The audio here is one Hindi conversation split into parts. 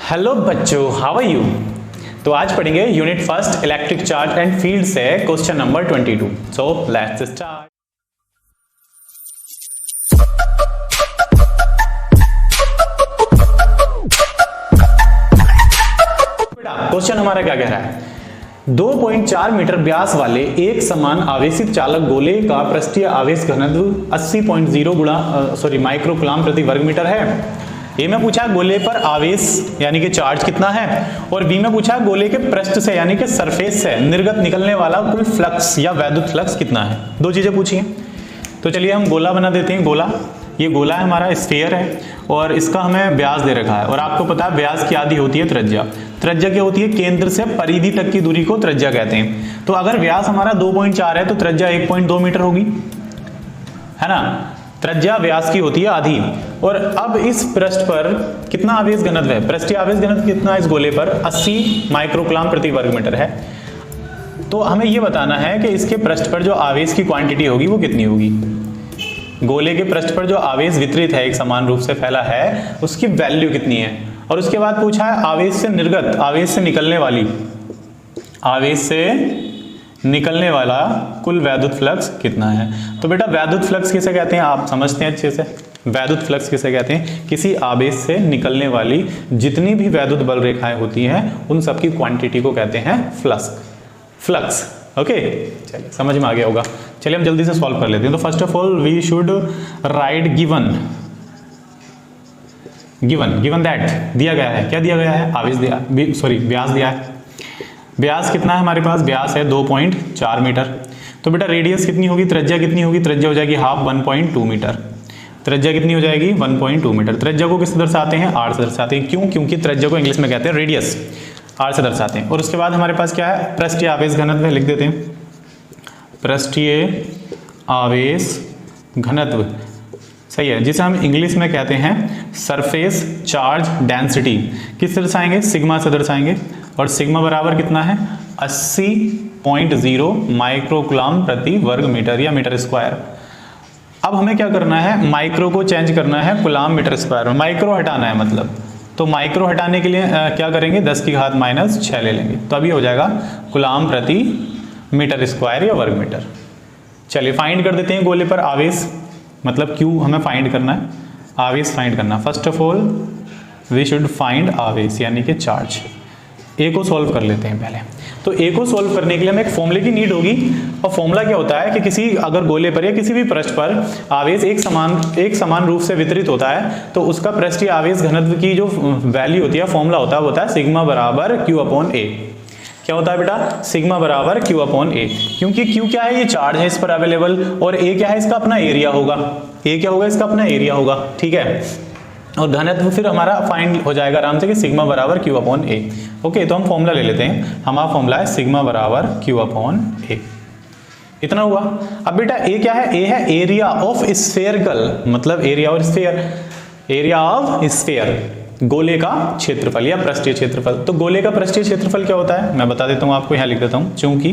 हेलो बच्चों, हाउ आर यू। तो आज पढ़ेंगे unit first electric charge and field से question number 22। So let's start. Question हमारा क्या कह रहा है, 2.4 मीटर व्यास वाले एक समान आवेशित चालक गोले का पृष्ठीय आवेश घनत्व 80.0 माइक्रोकूलम प्रति वर्ग मीटर है। ए में पूछा गोले पर आवेश यानी कि चार्ज कितना है, और बी में पूछा गोले के पृष्ठ से यानी कि सरफेस से निर्गत निकलने वाला कुल फ्लक्स या वैद्युत फ्लक्स कितना है। दो चीजें पूछी हैं। तो चलिए हम गोला बना देते हैं। गोला, ये गोला है हमारा, स्फीयर है, और इसका हमें व्यास दे रखा है, और आपको पता है व्यास की आधी होती है त्रिज्या। त्रिज्या क्या होती है, केंद्र से परिधि तक की दूरी को त्रिज्या कहते हैं। तो अगर व्यास हमारा 2.4 है तो त्रिज्या 1.2 मीटर होगी, है ना। त्रिज्या व्यास की होती है आधी। और अब इस पृष्ठ पर कितना आवेश घनत्व है, पृष्ठीय आवेश घनत्व कितना है इस गोले पर, 80 माइक्रोकूलम प्रति वर्ग मीटर है। तो हमें यह बताना है कि इसके पृष्ठ पर जो आवेश की क्वांटिटी होगी वो कितनी होगी। गोले के पृष्ठ पर जो आवेश वितरित है, एक समान रूप से फैला है, उसकी वैल्यू कितनी है। और उसके बाद पूछा है आवेश से निर्गत, आवेश से निकलने वाला कुल वैद्युत फ्लक्स कितना है। तो बेटा वैद्युत फ्लक्स किसे कहते हैं, आप समझते हैं अच्छे से। वैद्युत फ्लक्स किसे कहते हैं, किसी आवेश से निकलने वाली जितनी भी वैद्युत बल रेखाएं होती हैं उन सबकी क्वांटिटी को कहते हैं फ्लक्स। ओके, चलिए समझ में आ गया होगा। चलिए हम जल्दी से सॉल्व कर लेते हैं। तो first of all we should write given that दिया गया है। क्या दिया गया है, आवेश दिया, व्यास दिया है। व्यास कितना है हमारे पास, व्यास है 2.4 मीटर। तो बेटा रेडियस कितनी होगी, त्रिज्या कितनी होगी, त्रिज्या हो जाएगी हाफ 1.2 मीटर। त्रिज्या कितनी हो जाएगी 1.2 मीटर। त्रिज्या को किससे दर्शाते हैं, आर से दर्शाते हैं। क्यों, क्योंकि त्रिज्या को इंग्लिश में कहते हैं रेडियस, आर से दर्शाते हैं। और उसके बाद हमारे पास क्या है, पृष्ठीय आवेश घनत्व है, लिख देते हैं पृष्ठीय आवेश घनत्व, सही है, जिसे हम इंग्लिश में कहते हैं सरफेस चार्ज डेंसिटी। किससे दर्शाएंगे, सिग्मा से दर्शाएंगे। और सिग्मा बराबर कितना है 80.0 माइक्रोकूलम प्रति वर्ग मीटर या मीटर स्क्वायर। अब हमें क्या करना है, माइक्रो को चेंज करना है कूलम मीटर स्क्वायर में, माइक्रो हटाना है मतलब। तो माइक्रो हटाने के लिए क्या करेंगे, 10 की घात -6 ले लेंगे। तो अभी हो जाएगा कूलम प्रति मीटर स्क्वायर या वर्ग मीटर। चलिए फाइंड कर देते हैं गोले पर आवेश, मतलब क्यू हमें फाइंड करना है, आवेश फाइंड करना। First of all we should find आवेश यानी कि चार्ज। ए को सॉल्व कर लेते हैं पहले। तो ए को सॉल्व करने के लिए हमें एक फॉर्मूले की नीड होगी। और फॉर्मूला क्या होता है कि किसी अगर गोले पर या किसी भी पृष्ठ पर आवेश एक समान रूप से वितरित होता है तो उसका पृष्ठीय आवेश घनत्व की जो वैल्यू होती है, फॉर्मूला होता है, वो होता है सिग्मा बराबर Q अपॉन A। क्या होता है बेटा, सिग्मा बराबर Q अपॉन A। क्योंकि Q क्या है, ये चार्ज है इस पर अवेलेबल, और A क्या है, इसका अपना एरिया होगा। A क्या होगा, इसका अपना एरिया होगा, ठीक है। और घनत्व फिर हमारा फाइंड हो जाएगा आराम से कि सिग्मा बराबर Q अपॉन A। ओके, तो हम फॉर्मूला ले लेते हैं। हमारा फॉर्मूला है सिग्मा बराबर Q अपॉन A। इतना हुआ। अब बेटा A क्या है, A है एरिया ऑफ स्फेरिकल, मतलब एरिया और स्फीयर, एरिया ऑफ स्फीयर, गोले का क्षेत्रफल या पृष्ठीय क्षेत्रफल। तो गोले का पृष्ठीय क्षेत्रफल क्या होता है, मैं बता देता हूं आपको, यहां लिख देता हूं। चूंकि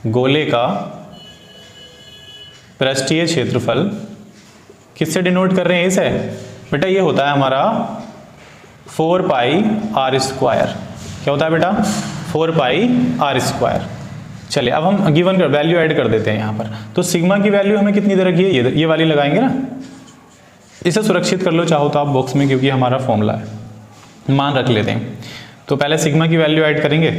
गोले का पृष्ठीय क्षेत्रफल किससे डिनोट कर रहे हैं, इसे बेटा ये होता है हमारा 4 पाई आर स्क्वायर। क्या होता है बेटा, 4 पाई आर स्क्वायर। चलिए अब हम गिवन कर वैल्यू ऐड कर देते हैं यहाँ पर। तो सिग्मा की वैल्यू हमें कितनी दे रखी है, ये वाली लगाएंगे ना। इसे सुरक्षित कर लो चाहो तो आप बॉक्स में, क्योंकि हमारा फॉर्मूला है, मान रख लेते हैं। तो पहले सिग्मा की वैल्यू ऐड करेंगे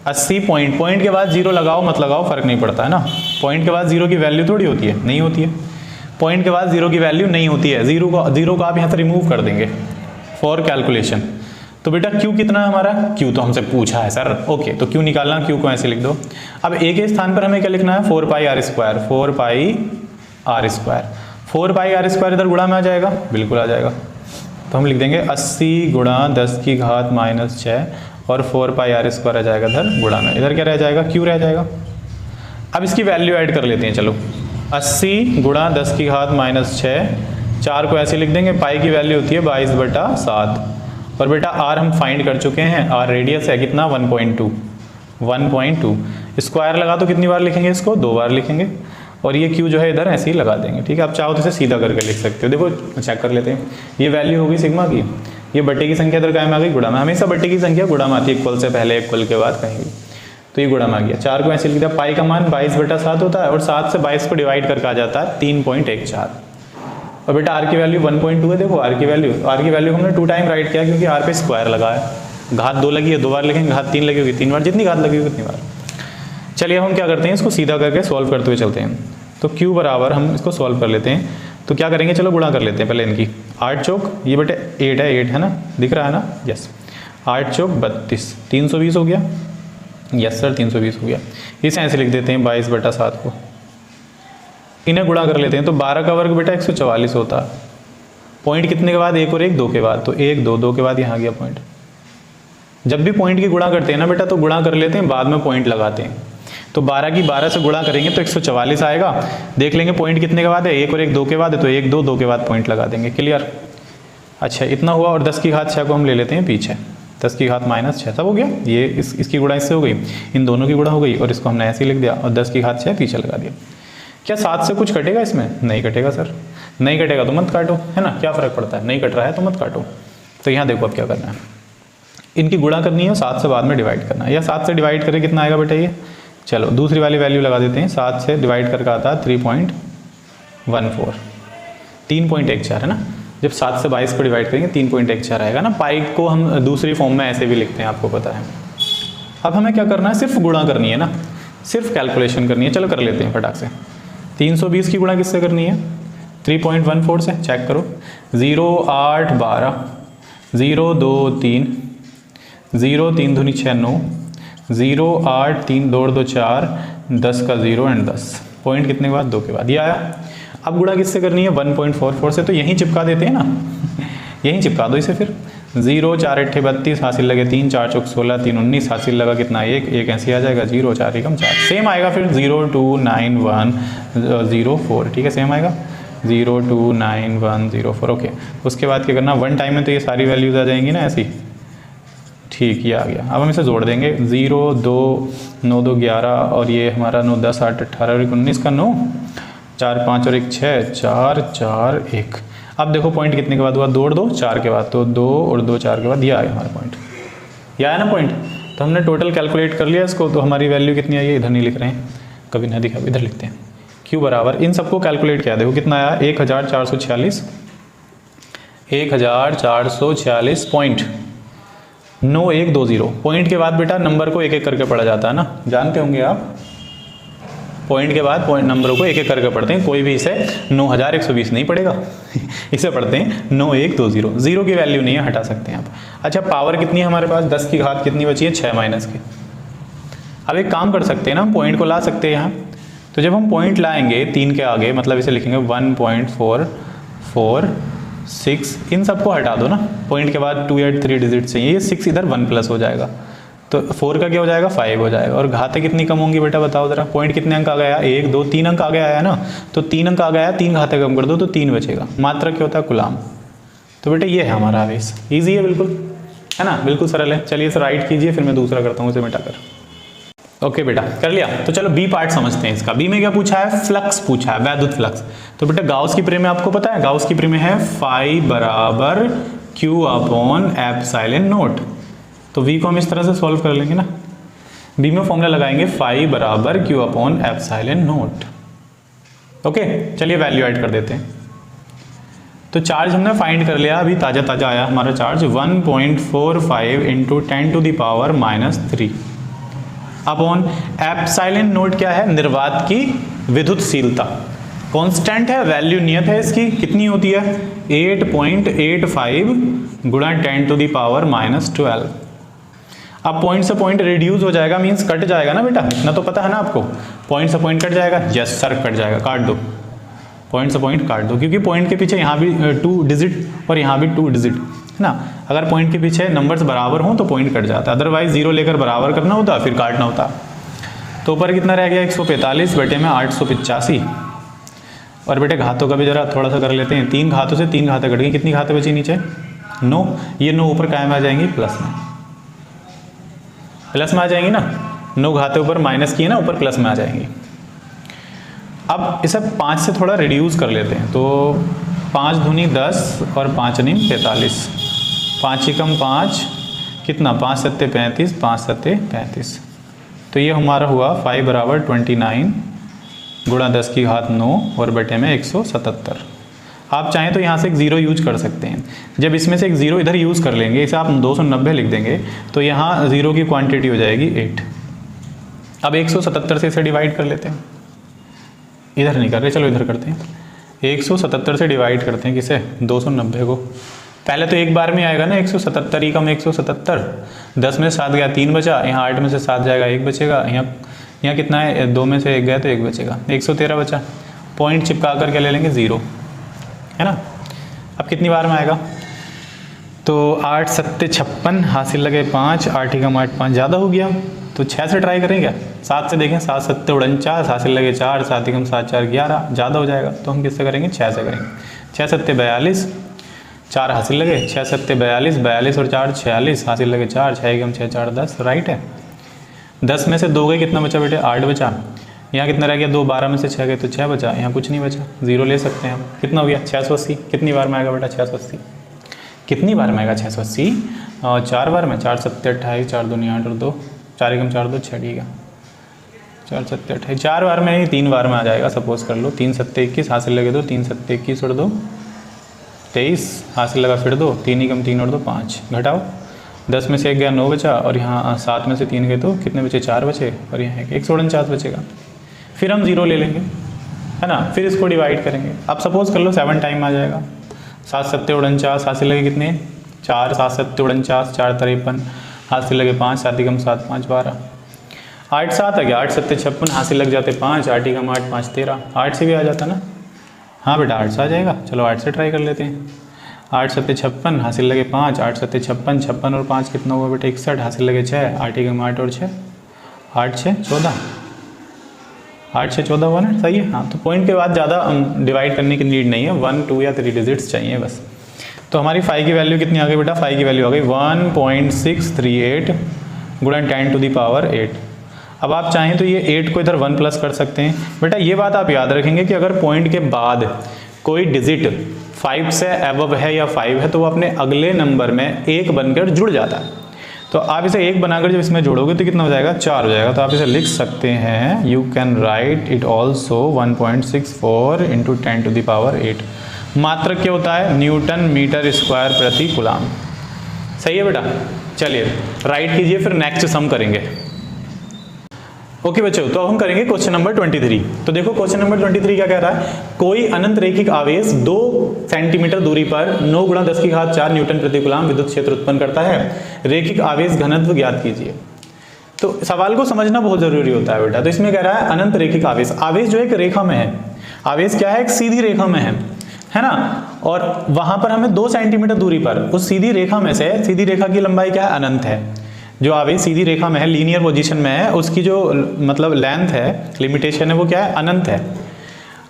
80 पॉइंट के बाद 0 लगाओ मत लगाओ फर्क नहीं पड़ता है ना। पॉइंट के बाद 0 की वैल्यू थोड़ी होती है, नहीं होती है। पॉइंट के बाद 0 की वैल्यू नहीं होती है, जीरो को आप यहाँ से रिमूव कर देंगे फॉर कैलकुलेशन। तो बेटा Q कितना है हमारा, Q तो हमसे पूछा है सर। ओके, तो Q निकालना, Q को ऐसे लिख दो। अब A के स्थान पर हमें क्या लिखना है, 4 pi r square. 4 pi r square इधर गुणा में आ जाएगा, बिल्कुल आ जाएगा। तो हम लिख देंगे 80 गुणा 10 की घात -6 और 4 पाई आर स्क्वायर आ जाएगा इधर गुणा में। इधर क्या रह जाएगा, Q रह जाएगा। अब इसकी वैल्यू ऐड कर लेते हैं। चलो 80 गुणा 10 की घात -6, 4 को ऐसे लिख देंगे। पाई की वैल्यू होती है 22/7। और बेटा R हम फाइंड कर चुके हैं, R रेडियस है कितना 1.2। स्क्वायर लगा तो कितनी बार लिखेंगे इसको, 2 बार लिखेंगे। और ये Q जो है इधर ऐसे ही लगा देंगे, ठीक है। आप चाहो तो इसे सीधा करके लिख सकते हो। देखो चेक कर लेते हैं, ये वैल्यू होगी सिग्मा की, ये बट्टे की संख्या इधर कायम आ गई, गुणा में। हमेशा बट्टे की संख्या गुणा में आती है, इक्वल से पहले इक्वल के बाद कहीं भी, तो ये गुणा में आ गया। 4 को ऐसे लिख दिया, पाई का मान 22/7 होता है और 7 से 22 को डिवाइड करके आ जाता है 3.14। और बेटा आर की वैल्यू 1.2 है, देखो आर की वैल्यू हमने 2 टाइम राइट किया क्योंकि आर पे स्क्वायर लगा है, घात 2 लगी है 2 बार लिखेंगे, घात 3 लगी होगी 3 बार, जितनी घात लगी होगी उतनी बार। चलिए अब हम क्या करते हैं, इसको सीधा करके सॉल्व करते हुए चलते हैं। तो Q बराबर हम इसको सॉल्व कर लेते हैं, तो क्या करेंगे, चलो गुणा कर लेते हैं पहले इनकी। 8 चौक ये बेटे 8 है ना, दिख रहा है ना, यस 8 चौक 32, 320 हो गया, यस सर 320 हो गया। इसे ऐसे लिख देते हैं 22/7 को, इन्हें गुणा कर लेते हैं, तो 12 का वर्ग बेटा 144 होता है। पॉइंट कितने के बाद, 1 और 1 2 के बाद, तो 1 2 2 के बाद यहाँ गया पॉइंट। जब भी पॉइंट की गुणा करते हैं ना बेटा, तो गुणा कर लेते हैं बाद में पॉइंट लगाते हैं। तो 12 की 12 से गुणा करेंगे तो 144 आएगा। देख लेंगे पॉइंट कितने के बाद है, 1 और 1 2 के बाद है, तो 1 2 2 के बाद पॉइंट लगा देंगे। क्लियर। अच्छा इतना हुआ, और 10 की घात 6 को हम ले लेते हैं पीछे, 10 की घात -6 सब हो गया। ये इसकी गुणा इससे हो गई, इन दोनों की गुणा हो गई, और इसको हमने ऐसे ही लिख दिया और 10 की घात 6 पीछे लगा दिया। क्या 7 से कुछ कटेगा इसमें, नहीं कटेगा सर, नहीं कटेगा तो मत काटो, है ना, क्या फ़र्क पड़ता है, नहीं कट रहा है तो मत काटो। तो यहाँ देखो अब क्या करना है, इनकी गुणा करनी है, 7 से बाद में डिवाइड करना है, या 7 से डिवाइड करें कितना आएगा बेटा ये, चलो दूसरी वाली वैल्यू लगा देते हैं, 7 से डिवाइड करके आता है 3.14, 3.14 है ना। जब 7 से 22 को डिवाइड करेंगे 3.14 आएगा ना। पाई को हम दूसरी फॉर्म में ऐसे भी लिखते हैं, आपको पता है। अब हमें क्या करना है, सिर्फ गुणा करनी है ना, सिर्फ कैलकुलेशन करनी है। चलो कर लेते हैं फटाक से। 320 की गुणा किससे करनी है, 3.14 से, चेक करो। 0 8 12, 0 2 3, 0 3 दूनी 6 9, 0 8 3 2 2 4, 10 का 0 एंड 10, पॉइंट कितने के बाद, 2 के बाद, ये आया। अब गुणा किससे करनी है, 1.44 से, तो यहीं चिपका देते हैं ना, यहीं चिपका दो इसे फिर। 0 4 8 32, हासिल लगे 3 4 चौक 16, 3 19, हासिल लगा कितना 1 ऐसे आ जाएगा, 0 4 एकम 4, सेम आएगा फिर 0 2 9 1 0 4, ठीक है सेम आएगा 0 2 9 1 0 4, ओके। उसके बाद क्या करना, 1 टाइम में तो ये सारी वैल्यूज आ जाएंगी ना ऐसी, ठीक ये आ गया। अब हम इसे जोड़ देंगे, 0 2 9 2 11, और ये हमारा 9 10 8 18 और 19 का 9, 4 5 और 1 6, 4 4 1। अब देखो पॉइंट कितने के बाद हुआ, 2 और 2 4 के बाद, तो 2 और 2 4 के बाद ये आ गया हमारा पॉइंट, ये आया ना पॉइंट। तो हमने टोटल कैलकुलेट कर लिया इसको, तो हमारी वैल्यू कितनी आई है, इधर नहीं लिख रहे हैं, कभी ना दिखा, इधर लिखते हैं। Q बराबर इन सबको कैलकुलेट किया, देखो कितना आया, 1446, 1446.9120। पॉइंट के बाद बेटा नंबर को एक एक करके पढ़ा जाता है ना, जानते होंगे आप, पॉइंट के बाद पॉइंट नंबरों को एक एक करके पढ़ते हैं। कोई भी इसे 9120 नहीं पढ़ेगा इसे पढ़ते हैं 9120, जीरो की वैल्यू नहीं है, हटा सकते हैं आप। अच्छा पावर कितनी है हमारे पास, 10 की घात कितनी बची है, 6 माइनस की। अब एक काम कर सकते हैं ना, हम पॉइंट को ला सकते हैं यहाँ। तो जब हम पॉइंट लाएंगे 3 के आगे, मतलब इसे लिखेंगे 1.446, इन सबको हटा दो ना, पॉइंट के बाद 2 या 3 डिजिट चाहिए, ये 6 इधर 1 प्लस हो जाएगा, तो 4 का क्या हो जाएगा, 5 हो जाएगा। और घातें कितनी कम होंगी बेटा बताओ जरा, पॉइंट कितने अंक आ गया, 1 2 3 अंक आगे आया ना, तो 3 अंक आ गया, 3 घातें कम कर दो तो 3 बचेगा। मात्रक क्या होता है, कुलाम। तो बेटा ये है हमारा आवेश, ईजी है बिल्कुल, है ना, बिल्कुल सरल है। चलिए इसे राइट कीजिए, फिर मैं दूसरा करता हूँ इसे मिटाकर। ओके बेटा कर लिया। तो चलो बी पार्ट समझते हैं इसका। बी में क्या पूछा है, फ्लक्स पूछा है, वैद्युत फ्लक्स। तो बेटा गाउस की प्रमेय आपको पता है, गाउस की प्रमेय है फाई बराबर क्यू अपॉन एप्सिलॉन नॉट। तो वी को हम इस तरह से सॉल्व कर लेंगे ना, बी में फॉर्मूला लगाएंगे फाई बराबर Q upon epsilon not. Okay चलिए वैल्यू ऐड कर देते हैं। तो चार्ज हमने फाइंड कर लिया, अभी ताजा ताजा आया हमारा charge 1.45 into 10 to the power -3 upon epsilon naught क्या है, निर्वात की विद्युतशीलता कांस्टेंट है, वैल्यू नियत है इसकी, कितनी होती है 8.85 गुणा 10 टू द पावर -12। अब पॉइंट से पॉइंट रिड्यूस हो जाएगा, मींस कट जाएगा ना बेटा, इतना तो पता है ना आपको, पॉइंट से पॉइंट कट जाएगा, यस सर कट जाएगा, काट दो, पॉइंट से पॉइंट काट दो, क्योंकि पॉइंट के पीछे यहाँ भी 2 डिजिट और यहाँ भी 2 डिजिट है ना। अगर पॉइंट के पीछे नंबर्स बराबर हों तो पॉइंट कट जाता है, अदरवाइज 0 लेकर बराबर करना होता फिर काटना होता। तो ऊपर कितना रह गया 145 बटे में 885। और बेटे घातों का भी जरा थोड़ा सा कर लेते हैं, 3 घातों से 3 घातें कट गई, कितनी घातें बची नीचे 9, ये 9 ऊपर कायम आ जाएंगी प्लस में आ जाएंगी ना, 9 घाते ऊपर माइनस की है ना, ऊपर प्लस में आ जाएंगी। अब इसे 5 से थोड़ा रिड्यूस कर लेते हैं, तो 5 दूनी 10 और 5 नी 45, 5 एकम 5 कितना, 5 सत्ते 35, 5 सत्ते 35। तो ये हमारा हुआ 5 बराबर 29 गुणा 10 की घात 9 और बटे में 177। आप चाहें तो यहाँ से एक ज़ीरो यूज कर सकते हैं। जब इसमें से एक ज़ीरो इधर यूज़ कर लेंगे, इसे आप 290 लिख देंगे, तो यहाँ ज़ीरो की क्वांटिटी हो जाएगी 8। अब 177 से इसे डिवाइड कर लेते हैं। इधर नहीं कर रहे, चलो इधर करते हैं। 177 से डिवाइड करते हैं किसे, 290 को। पहले तो एक बार में आएगा ना 177 ही कम 177। 10 में से 7 गया 3 बचा, यहाँ 8 में से 7 जाएगा 1 बचेगा, यहाँ कितना है, 2 में से 1 गया तो 1 बचेगा, 113 बचा। पॉइंट चिपका कर क्या ले लेंगे, 0, है ना। अब कितनी बार में आएगा, तो 8 सत्ते 56, हासिल लगे 5, 8 एकम 8, 5 ज़्यादा हो गया, तो 6 से ट्राई करें क्या, 7 से देखें, 7 सत्ते 49, हासिल लगे 4, 7 एकम 7 4 11, ज़्यादा हो जाएगा, तो हम किससे करेंगे, 6 से करेंगे। 6 सत्ते 42, 4 हासिल लगे, 6 सत्ते 42, 42 और 4 46, हासिल लगे 4, 6 एकम 6 4 10, राइट है। 10 में से 2 गए, कितना बचा बेटे, 8 बचा। यहाँ कितना रह गया, 2, 12 में से 6 गए तो 6 बचा, यहाँ कुछ नहीं बचा, 0 ले सकते हैं हम। कितना हो गया, 680। कितनी बार में आएगा बेटा, 680। कितनी बार में आएगा 680, और 4 बार में, 4 सत्ते 28, 4 दूनी 8 और 2, 4 एकम 4 2 6, ठीक है। 4 सत्ते 28, 4 बार में नहीं 3 बार में आ जाएगा, सपोज कर लो। 3 सत्ते 21, हासिल लगे 2, 3 सत्ते 21 और 2 23, हासिल लगा फिर 2, 3 एकम 3 और 2 5, घटाओ। 10 में से 1 गया 9 बचा, और यहाँ 7 में से 3 गए तो कितने बचे, 4 बचे, और यहाँ 149 बचेगा। फिर हम 0 ले लेंगे, है ना, फिर इसको डिवाइड करेंगे। अब सपोज कर लो 7 टाइम आ जाएगा। 7 सत्ते 49, हासिल लगे कितने, 4, 7 सत्ते 49, 4 53, हासिल लगे 5, 7 एकम 7 5 12, 8 7 आ गया, 8 सत्ते 56, हासिल लग जाते 5, 8 एकम 8 5 13, 8 से भी आ जाता ना, हाँ बेटा 8 से आ जाएगा। चलो 8 से ट्राई कर लेते हैं। 8 सत्ते 56, हासिल लगे 5, 8 सत्ते 56, 56 और 5 कितना हुआ बेटा, 61, हासिल लगे 6, 8 एकम 8 और 6, 8 6 14, 8 से 14 हुआ ना, सही है। हाँ, तो पॉइंट के बाद ज़्यादा डिवाइड करने की नीड नहीं है, 1 2 या 3 डिजिट्स चाहिए बस। तो हमारी फाई की वैल्यू कितनी आ गई बेटा, फाई की वैल्यू आ गई 1.638 गुणा 10 टू द पावर 8। अब आप चाहें तो ये 8 को इधर 1 प्लस कर सकते हैं। बेटा ये बात आप याद रखेंगे कि अगर पॉइंट के बाद कोई डिजिट 5 से अबव है या 5 है, तो वो अपने अगले नंबर में 1 बनकर जुड़ जाता है। तो आप इसे 1 बनाकर जब इसमें जोड़ोगे तो कितना हो जाएगा, 4 हो जाएगा। तो आप इसे लिख सकते हैं, you can write it also 1.64 into 10 to the power 8। मात्रक क्या होता है, न्यूटन मीटर स्क्वायर प्रति कूलाम। सही है बेटा, चलिए राइट कीजिए, फिर नेक्स्ट सम करेंगे। ओके बच्चों, तो अब हम करेंगे क्वेश्चन नंबर 23। तो देखो क्वेश्चन नंबर 23 क्या कह रहा है, कोई अनंत रैखिक आवेश 2 सेंटीमीटर दूरी पर 9 गुणा 10 की घात 4 न्यूटन प्रति कूलाम विद्युत क्षेत्र उत्पन्न करता है। रैखिक आवेश घनत्व ज्ञात कीजिए। तो सवाल को समझना बहुत जरूरी होता है बेटा। तो इसमें कह रहा है अनंत रैखिक आवेश, आवेश जो एक रेखा में है, आवेश क्या है, एक सीधी रेखा में है ना, और वहां पर हमें 2 सेंटीमीटर दूरी पर उस सीधी रेखा में से, सीधी रेखा की लंबाई क्या है, अनंत है। जो आवेश सीधी रेखा में है, लीनियर पोजीशन में है, उसकी जो मतलब लेंथ है, लिमिटेशन है, वो क्या है, अनंत है।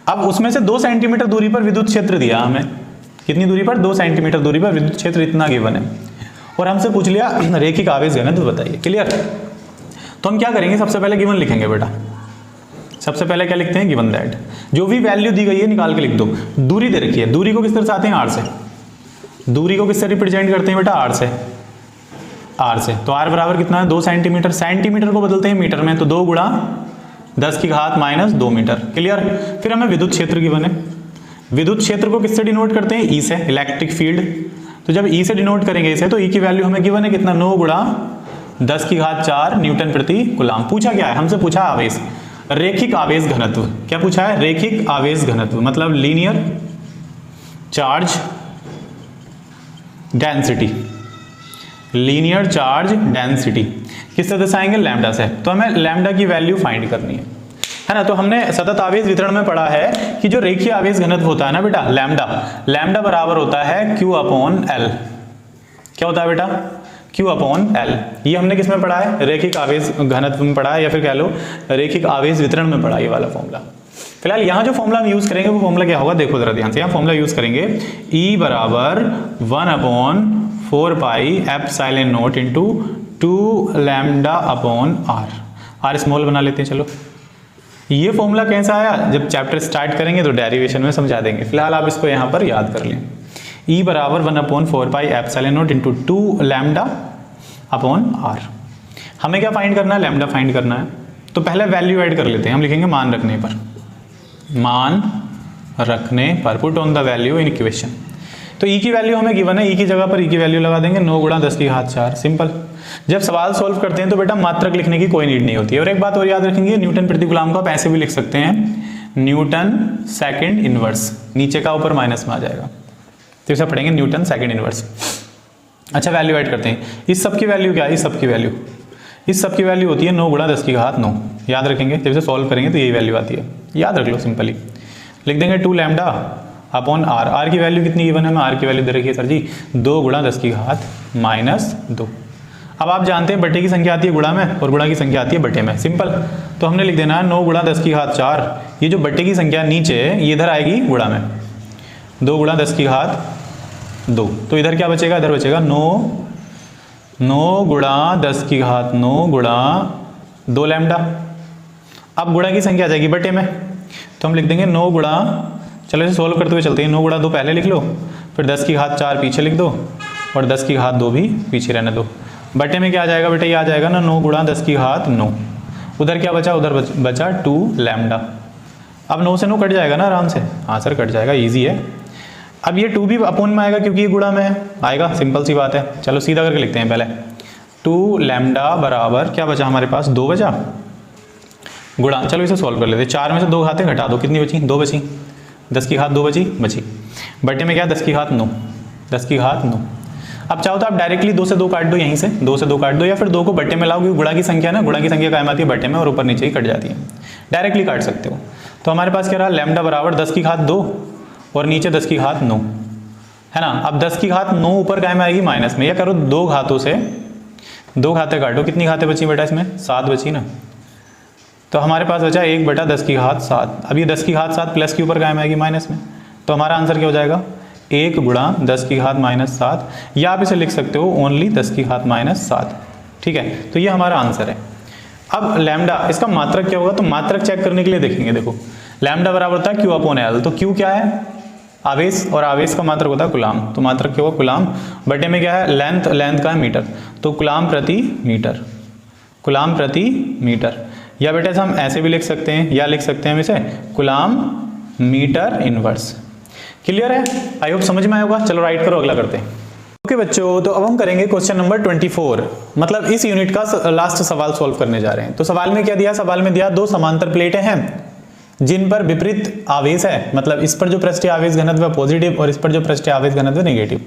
अब उसमें से 2 सेंटीमीटर दूरी पर विद्युत क्षेत्र दिया हमें, कितनी दूरी पर, 2 सेंटीमीटर दूरी पर विद्युत क्षेत्र इतना गिवन है, और हमसे पूछ लिया रैखिक आवेश घनत्व बताइए। क्लियर। तो हम क्या करेंगे, सबसे पहले गिवन लिखेंगे बेटा। सबसे पहले क्या लिखते हैं, गिवन दैट, जो भी वैल्यू दी गई है निकाल के लिख दो। दूरी दे रखी है, दूरी को किस तरह से आते हैं, आर से। दूरी को किससे रिप्रेजेंट करते हैं बेटा, आर से, आर से। तो आर बराबर कितना है, 2 सेंटीमीटर। सेंटीमीटर को बदलते हैं मीटर में, तो 2 गुणा 10 की घात माइनस 2 मीटर। क्लियर। फिर हमें विद्युत क्षेत्र की बने, विद्युत क्षेत्र को किससे डिनोट करते हैं, ई से, इलेक्ट्रिक फील्ड। तो जब ई से डिनोट करेंगे इसे, तो ई की वैल्यू हमें गिवन है कितना, 9 गुणा 10 की घात 4 न्यूटन प्रति कूलाम। पूछा क्या है, हमसे पूछा आवेश, रैखिक आवेश घनत्व। क्या पूछा है, रैखिक आवेश घनत्व, मतलब linear charge density, linear charge density किससे दर्शाएंगे, लैम्डा से। तो हमें लैम्डा की वैल्यू फाइंड करनी है ना। तो हमने सतत आवेश वितरण में पढ़ा है कि जो रेखीय आवेश घनत्व होता है ना बेटा, लैम्डा, लैम्डा बराबर होता है Q अपॉन L। क्या होता है बेटा, Q अपॉन L। ये हमने किस में पढ़ा है, रैखिक आवेश घनत्व में पढ़ा है, या फिर कह लो रैखिक आवेश वितरण में पढ़ा, ये वाला फॉर्मूला। फिलहाल यहाँ जो फॉर्मूला हम यूज करेंगे वो फॉर्मूला क्या होगा, देखो जरा ध्यान से। यहाँ फॉर्मूला यूज करेंगे E बराबर 1/4 pi epsilon naught into 2 lambda upon R small बना लेते हैं। चलो ये फॉर्मूला कैसा आया, जब चैप्टर स्टार्ट करेंगे तो डेरिवेशन में समझा देंगे, फिलहाल आप इसको यहाँ पर याद कर लें। E बराबर 1/4 pi epsilon naught into 2 lambda upon R. हमें क्या फाइंड करना है? लैम्डा फाइंड करना है। तो पहले वैल्यू ऐड कर लेते हैं, हम लिखेंगे मान रखने पर, मान रखने पर, put on the value in equation. तो ई की वैल्यू हमें गिवन है, ई की जगह पर ई की वैल्यू लगा देंगे, 9 गुणा 10 की घात 4। सिंपल। जब सवाल सॉल्व करते हैं तो बेटा मात्रक लिखने की कोई नीड नहीं होती है। और एक बात और याद रखेंगे, न्यूटन प्रति कूलम को आप ऐसे भी लिख सकते हैं, न्यूटन सेकंड इनवर्स, नीचे का ऊपर माइनस में आ जाएगा, तो इसे पढ़ेंगे न्यूटन सेकंड इनवर्स। अच्छा, वैल्यू ऐड करते हैं। इस सब की वैल्यू क्या है? इस सब की वैल्यू, इस सब की वैल्यू होती है 9 गुणा 10 की घात 9। याद रखेंगे, जब इसे सॉल्व करेंगे तो यही वैल्यू आती है, याद रख लो सिंपली। लिख देंगे 2 लैम्डा अपॉन आर। आर की वैल्यू कितनी गिवन है? हमें आर की वैल्यू दे रखी है सर जी 2 गुणा 10 की घात -2। अब आप जानते हैं बटे की संख्या आती है गुणा में और गुणा की संख्या आती है बटे में, सिंपल। तो हमने लिख देना है 9 गुणा 10 की घात 4। ये जो बटे की संख्या नीचे ये इधर आएगी गुणा में, 2 गुणा 10 की घात 2। तो इधर क्या बचेगा? इधर बचेगा 9 गुणा 10 की घात 9 गुणा 2 लैम्डा। अब गुणा की संख्या आ जाएगी बटे में, तो हम लिख देंगे 9 गुणा, चलो इसे सोल्व करते हुए चलते हैं, 9 गुणा 2 पहले लिख लो, फिर 10 की घात 4 पीछे लिख दो और 10 की घात 2 भी पीछे रहने दो। बटे में क्या आ जाएगा बेटा? ये आ जाएगा ना 9 गुणा 10 की घात 9। उधर क्या बचा? उधर बचा 2 लैम्डा। अब 9 से 9 कट जाएगा ना आराम से, हाँ सर कट जाएगा, ईजी है। अब ये 2 भी अपोन में आएगा क्योंकि ये गुणा में है, आएगा, सिंपल सी बात है। चलो सीधा करके लिखते हैं पहले, 2 लैम्डा बराबर क्या बचा हमारे पास? 2 बचा गुणा, चलो इसे सॉल्व कर लेते हैं। 4 में से 2 घातें घटा दो, कितनी बची? 2 बची। 10 की घात 2 बची। बटे में क्या? 10 की घात 9, 10 की घात 9। अब चाहो तो आप डायरेक्टली 2 से 2 काट दो, यहीं से 2 से 2 काट दो, या फिर 2 को बटे में लाओ, क्योंकि गुणा की संख्या ना, गुणा की संख्या कायम आती है बटे में और ऊपर नीचे ही कट जाती है, डायरेक्टली काट सकते हो। तो हमारे पास क्या रहा? लैम्डा बराबर 10 की घात 2 और नीचे 10 की घात 9 है ना। अब 10 की घात 9 ऊपर कायम आएगी माइनस में, या करो 2 घातों से 2 घातें काटो, कितनी घातें बची बेटा? इसमें 7 बची ना। तो हमारे पास बचा 1 बटा 10 की घात 7। अब ये 10 की घात 7 प्लस के ऊपर कायम आएगी माइनस में, तो हमारा आंसर क्या हो जाएगा? 1 गुणा 10 की घात -7, या आप इसे लिख सकते हो ओनली 10 की घात -7। ठीक है, तो ये हमारा आंसर है। अब लैम्डा, इसका मात्रक क्या होगा? तो मात्रक चेक करने के लिए देखेंगे, देखो लैम्डा बराबर होता है Q अपॉन L। तो Q क्या है? आवेश, और आवेश का मात्रक होता है कूलम। तो मात्रक क्या होगा? कूलम। बटे में क्या है? लेंथ, लेंथ का है मीटर, तो कूलम प्रति मीटर, कूलम प्रति मीटर। या बेटा हम ऐसे भी लिख सकते हैं, या लिख सकते हैं हम इसे कूलम मीटर इनवर्स। क्लियर है? आई होप समझ में आया होगा। चलो राइट करो, अगला करते हैं। ओके बच्चों, तो अब हम करेंगे क्वेश्चन नंबर 24, मतलब इस यूनिट का लास्ट सवाल सॉल्व करने जा रहे हैं। तो सवाल में क्या दिया? सवाल में दिया 2 समांतर प्लेटें हैं जिन पर विपरीत आवेश है, मतलब इस पर जो पृष्ठीय आवेश घनत्व है पॉजिटिव और इस पर जो पृष्ठीय आवेश घनत्व नेगेटिव।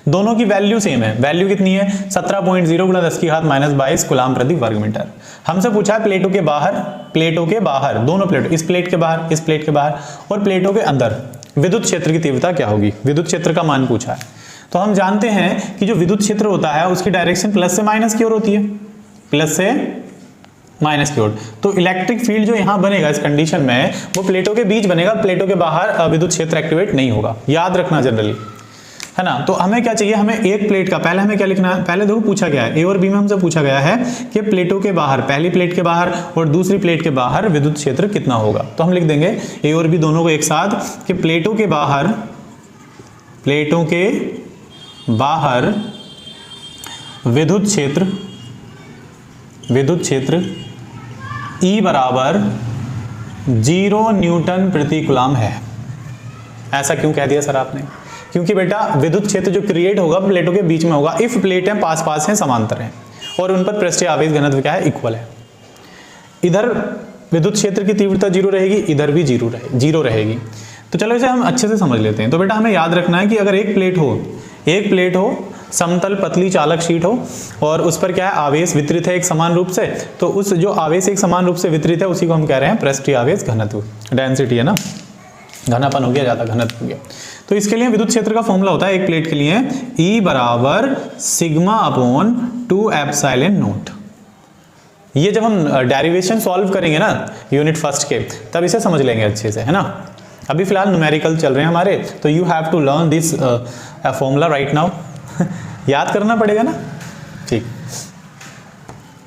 दोनों की वैल्यू सेम है। वैल्यू कितनी है? 17.0 गुणा 10 की घात -22 कूलम प्रति वर्ग मीटर। हमसे पूछा है प्लेटों के बाहर, प्लेटों के बाहर, दोनों प्लेटों, इस प्लेट के बाहर, इस प्लेट के बाहर और प्लेटों के अंदर विद्युत क्षेत्र की तीव्रता क्या होगी? विद्युत क्षेत्र का मान पूछा है। तो हम जानते हैं कि जो विद्युत क्षेत्र होता है उसकी डायरेक्शन प्लस से माइनस की ओर होती है, प्लस से माइनस की ओर। तो इलेक्ट्रिक फील्ड जो यहां बनेगा इस कंडीशन में, वो प्लेटों के बीच बनेगा, प्लेटों के बाहर विद्युत क्षेत्र एक्टिवेट नहीं होगा, याद रखना जनरली, है ना। तो हमें क्या चाहिए? हमें एक प्लेट का, पहले हमें क्या लिखना है? पहले देखो पूछा गया है, ए और बी में हमसे पूछा गया है कि प्लेटों के बाहर, पहली प्लेट के बाहर और दूसरी प्लेट के बाहर विद्युत क्षेत्र कितना होगा। तो हम लिख देंगे ए और बी दोनों को एक साथ कि प्लेटों के बाहर, प्लेटों के बाहर विद्युत क्षेत्र, विद्युत क्षेत्र E बराबर 0 न्यूटन प्रति कूलम है। ऐसा क्यों कह दिया सर आपने? क्योंकि बेटा विद्युत क्षेत्र जो क्रिएट होगा प्लेटों के बीच में होगा इफ प्लेटें पास पास हैं, समांतर हैं और उन पर पृष्ठीय आवेश घनत्व क्या है? इक्वल है। इधर विद्युत क्षेत्र की तीव्रता 0 रहेगी, इधर भी 0 रहेगी। तो चलो इसे हम अच्छे से समझ लेते हैं। तो बेटा हमें याद रखना है कि अगर एक प्लेट हो समतल पतली चालक शीट हो और उस पर क्या है? आवेश वितरित है एक समान रूप से, तो उस जो आवेश एक समान रूप से वितरित है उसी को हम कह रहे हैं पृष्ठीय आवेश घनत्व, डेंसिटी है ना, घनापन हो गया, ज्यादा घनत्व हो गया। तो इसके लिए विद्युत क्षेत्र का फॉर्मूला होता है एक प्लेट के लिए E बराबर सिग्मा अपॉन 2 एप्सिलॉन नॉट। ये जब हम डेरिवेशन सॉल्व करेंगे ना यूनिट फर्स्ट के, तब इसे समझ लेंगे अच्छे से, है ना। अभी फिलहाल न्यूमेरिकल चल रहे हैं हमारे, तो you have to learn this formula right now. याद करना पड़ेगा ना, ठीक।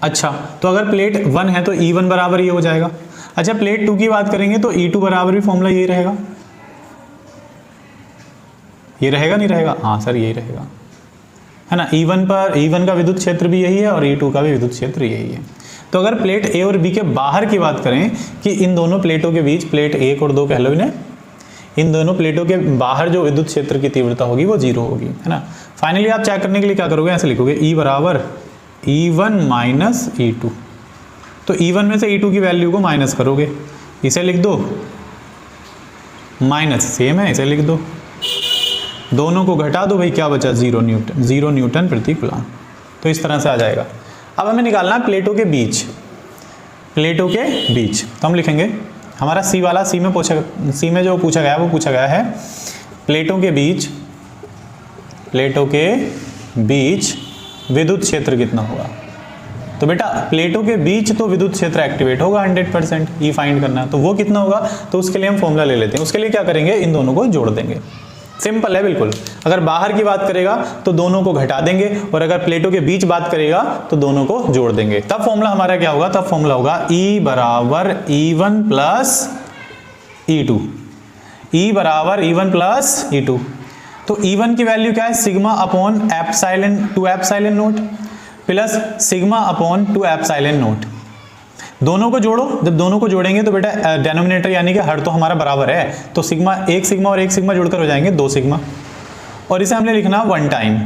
अच्छा, तो अगर प्लेट 1 है तो E1 बराबर ये हो जाएगा। अच्छा, प्लेट 2 की बात करेंगे तो E2 बराबर भी फॉर्मूला यही रहेगा। ये रहेगा नहीं रहेगा, हाँ सर यही रहेगा, है ना। E1 का विद्युत क्षेत्र भी यही है और E2 का भी विद्युत क्षेत्र यही है। तो अगर प्लेट ए और बी के बाहर की बात करें कि इन दोनों प्लेटों के बीच, प्लेट 1 और 2 कह लो इन्हें, इन दोनों प्लेटों के बाहर जो विद्युत क्षेत्र की तीव्रता होगी वो 0 होगी, है ना। फाइनली आप चेक करने के लिए क्या करोगे, ऐसे लिखोगे E बराबर E1 माइनस E2। तो E1 में से E2 की वैल्यू को माइनस करोगे, इसे लिख दो, माइनस सेम है इसे लिख दो, दोनों को घटा दो भाई, क्या बचा 0 न्यूटन, 0 न्यूटन प्रति कूलम। तो इस तरह से आ जाएगा। अब हमें निकालना है प्लेटों के बीच, प्लेटों के बीच। तो हम लिखेंगे हमारा सी वाला, सी में जो पूछा गया है वो पूछा गया है प्लेटों के बीच, प्लेटों के बीच विद्युत क्षेत्र कितना होगा। तो बेटा प्लेटों के बीच तो विद्युत क्षेत्र एक्टिवेट होगा 100%, ई फाइंड करना है, तो वो कितना होगा। तो उसके लिए हम फॉर्मूला ले लेते हैं। उसके लिए क्या करेंगे, इन दोनों को जोड़ देंगे, सिंपल है बिल्कुल। अगर बाहर की बात करेगा तो दोनों को घटा देंगे, और अगर प्लेटों के बीच बात करेगा तो दोनों को जोड़ देंगे। तब फॉर्मूला हमारा क्या होगा, तब फॉर्मूला होगा E बराबर E1 प्लस E2, E बराबर E1 प्लस E2। तो E1 की वैल्यू क्या है, sigma upon epsilon 2 epsilon note plus sigma upon 2 epsilon note. दोनों को जोड़ो, जब दोनों को जोड़ेंगे तो बेटा डेनोमिनेटर यानी कि हर तो हमारा बराबर है, तो सिग्मा, एक सिग्मा और एक सिग्मा जुड़कर हो जाएंगे 2 सिग्मा। और इसे हमने लिखना 1 टाइम।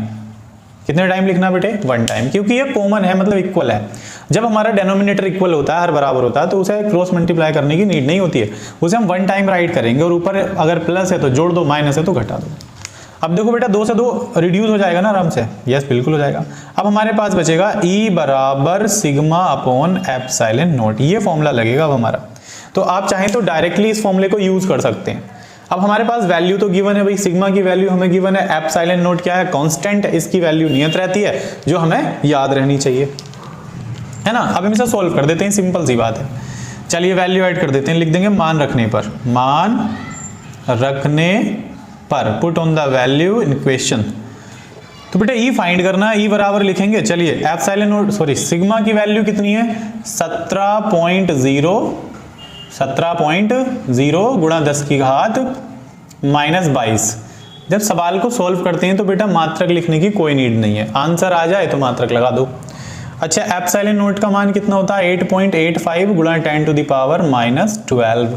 कितने टाइम लिखना बेटे, 1 टाइम, क्योंकि ये कॉमन है, मतलब इक्वल है। जब हमारा डेनोमिनेटर इक्वल होता है, हर बराबर होता है, तो उसे क्रॉस मल्टीप्लाई करने की नीड नहीं होती है, उसे हम 1 टाइम राइट करेंगे। और ऊपर अगर प्लस है तो जोड़ दो, माइनस है तो घटा दो। अब देखो बेटा 2 से 2 रिड्यूस हो जाएगा ना आराम से, यस बिल्कुल हो जाएगा। अब हमारे पास बचेगा E बराबर सिग्मा अपॉन एप्सिलॉन नोट, ये फॉर्मूला लगेगा अब हमारा। तो आप चाहें तो डायरेक्टली इस फॉर्मूले को यूज कर सकते हैं। अब हमारे पास वैल्यू तो गिवन है भाई, सिग्मा की वैल्यू हमें गिवन है, एप्सिलॉन नोट क्या है, कांस्टेंट, इसकी वैल्यू नियत रहती है, जो हमें याद रहनी चाहिए, है ना। अब हम इसे सोल्व कर देते हैं, सिंपल सी बात है। चलिए वैल्यू ऐड कर देते हैं, लिख देंगे मान रखने पर, मान रखने पर, put on the value in question. तो बेटा E फाइंड करना है, E बराबर लिखेंगे, चलिए एप्सिलॉन नोट सॉरी सिग्मा की वैल्यू कितनी है 17.0 गुणा 10 की घात माइनस 22। जब सवाल को सॉल्व करते हैं तो बेटा मात्रक लिखने की कोई नीड नहीं है, आंसर आ जाए तो मात्रक लगा दो। अच्छा एप्सिलॉन नोट का मान कितना होता है 8.85 गुणा 10 टू द पावर -12।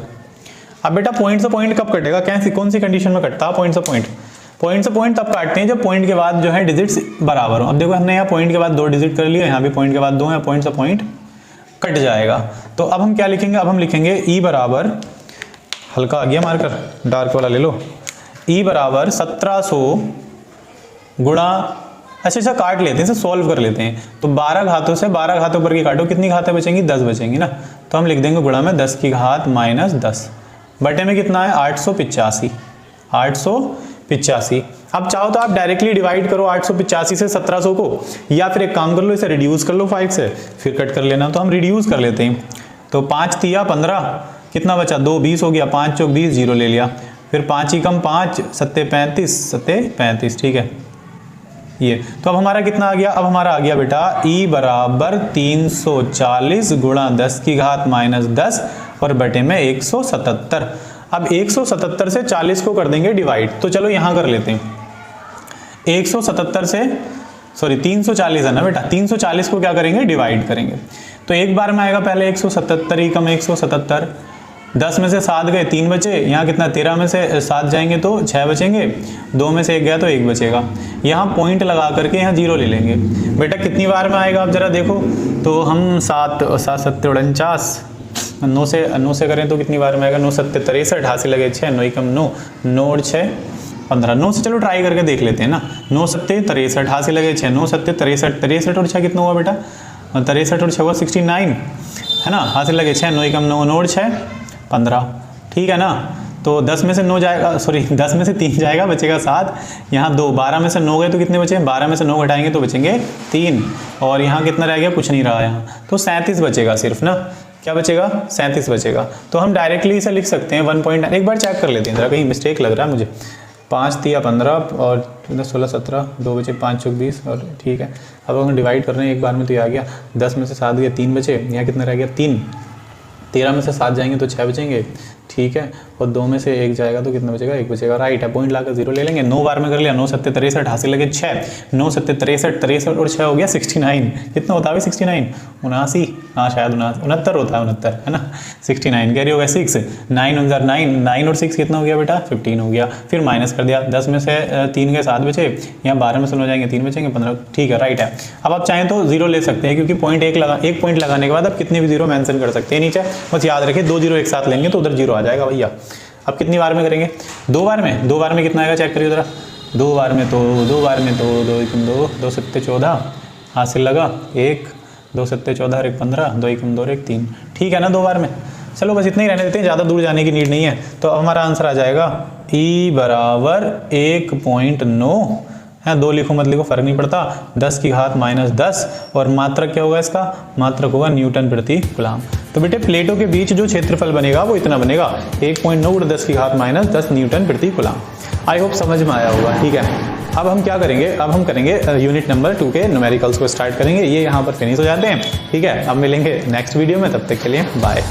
अब बेटा पॉइंट से पॉइंट कब कटेगा, कैसी कौन सी कंडीशन में कटता है पॉइंट से पॉइंट, पॉइंट से पॉइंट तब काटते हैं जब पॉइंट के बाद जो है डिजिट्स बराबर हो। अब देखो हमने यहाँ पॉइंट के बाद 2 डिजिट कर लिए, यहाँ भी पॉइंट के बाद 2 है, पॉइंट से पॉइंट कट जाएगा। तो अब हम क्या लिखेंगे, अब हम लिखेंगे E बराबर, हल्का आ गया मार्कर, डार्क वाला ले लो, E बराबर 1700 गुणा, अच्छा काट लेते हैं, इसे सॉल्व कर लेते हैं। तो 12 घातों से 12 घातों पर की काटो, कितनी घातें बचेंगी 10 बचेंगी ना। तो हम लिख देंगे गुणा में 10 की घात -10, बटे में कितना है 885, 885। अब चाहो तो आप डायरेक्टली डिवाइड करो 885 से 1700 को, या फिर एक काम कर लो इसे रिड्यूस कर लो 5 से, फिर कट कर लेना। तो हम रिड्यूस कर लेते हैं। तो 5 तिया 15, कितना बचा 2 20 हो गया, 5 चौक 20, 0 ले लिया, फिर 5 ही कम 5 सत्ते 35, सत्ते 35, ठीक है ये। तो अब हमारा कितना आ गया, अब हमारा आ गया बेटा E बराबर 340 गुणा 10 की घात -10 और बटे में 177। अब 177 से 40 को कर देंगे डिवाइड, तो चलो यहां कर लेते हैं 177 से, सॉरी 340 है ना बेटा, 340 को क्या करेंगे डिवाइड करेंगे। तो एक बार में आएगा पहले 177 ही कम 177, 10 में से 7 गए 3 बचे, यहाँ कितना 13 में से 7 जाएंगे तो 6 बचेंगे, 2 में से 1 गया तो 1 बचेगा। यहाँ पॉइंट लगा करके यहाँ 0 ले लेंगे। बेटा कितनी बार में आएगा आप जरा देखो, तो हम 7 7 49, 9 से करें तो कितनी बार में आएगा, 9 7 63, हासिल लगे 6, 9 कम 9, 9 और 6 15, 9 से चलो ट्राई करके देख लेते हैं ना, 9 7 63, हासिल लगे 6, 9 7 63, 63 और 6 कितना हुआ बेटा 63 और 6 हुआ 69, है ना, हासिल लगे 6, 9 कम 9, 9 और 6 15, ठीक है ना। तो 10 में से 9 जाएगा, सॉरी 10 में से 3 जाएगा, बचेगा 7, यहाँ 2, 12 में से 9 गए तो कितने बचे, 12 में से 9 घटाएंगे तो बचेंगे 3, और यहाँ कितना रह गया, कुछ नहीं रहा यहाँ, तो 37 बचेगा सिर्फ ना, क्या बचेगा 37 बचेगा। तो हम डायरेक्टली इसे लिख सकते हैं 1.9, एक बार चेक कर लेते हैं जरा, कहीं मिस्टेक लग रहा है मुझे, 5 तिया 15 और 16 17, 2 बचे 5 चौक 20, और ठीक है। अब हम डिवाइड कर रहे हैं एक बार में तो ये आ गया, 10 में से 7 गया 3 बचे, यहाँ कितना रह गया 3, 13 में से 7 जाएंगे तो 6 बचेंगे, ठीक है, और 2 में से 1 जाएगा तो कितना बचेगा, 1 बचेगा, राइट है। पॉइंट लाकर 0 ले लेंगे। 9 बार में कर लिया, 9 सत्ते 63, हासिल लगे 6, 9 सत्ते 63, 63 और 6 हो गया 69। कितना होता है 69, 79, हाँ शायद 69 होता है, 69 है ना। 69 कैरी हो गया 6, 9 × 9, 9 और 6 कितना हो गया बेटा, 15 हो गया। फिर माइनस कर दिया, 10 में से 3 के 7 बचे, यहाँ 12 में से 9 जाएंगे 3 बचेंगे 15, ठीक है, राइट है। अब आप चाहें तो 0 ले सकते हैं, क्योंकि पॉइंट एक पॉइंट लगाने के बाद आप कितने भी 0 मेंशन कर सकते हैं नीचे। बस याद रखिए 2 0 एक साथ लेंगे तो उधर 0 आ जाएगा भैया। अब कितनी बार में करेंगे, 2 बार में। 2 बार में कितना आएगा चेक करिए जरा। 2 बार में तो 2 1 2, 2 सत्ते 14, हासिल लगा 1, 2 सत्ते 14 और 1 15, 2 1 2 और 1 3, ठीक है ना 2 बार में। चलो बस इतना ही रहने देते हैं, ज़्यादा दूर जाने की नीड नहीं है। तो अब हमारा आंसर आ जाएगा E बराबर 1.9 है। 2 लिखो मत लिखो फर्क नहीं पड़ता, 10 की घात -10, और मात्रक क्या होगा इसका, मात्रक होगा न्यूटन प्रति कूलाम। तो बेटे प्लेटों के बीच जो क्षेत्रफल बनेगा वो इतना बनेगा, 1.9 × 10 की घात -10 न्यूटन प्रति कूलाम। आई होप समझ में आया होगा, ठीक है। अब हम क्या करेंगे, अब हम करेंगे यूनिट नंबर 2 के न्यूमेरिकल्स को स्टार्ट करेंगे। ये यहाँ पर फिनिश हो जाते हैं, ठीक है। अब मिलेंगे नेक्स्ट वीडियो में, तब तक के लिए बाय।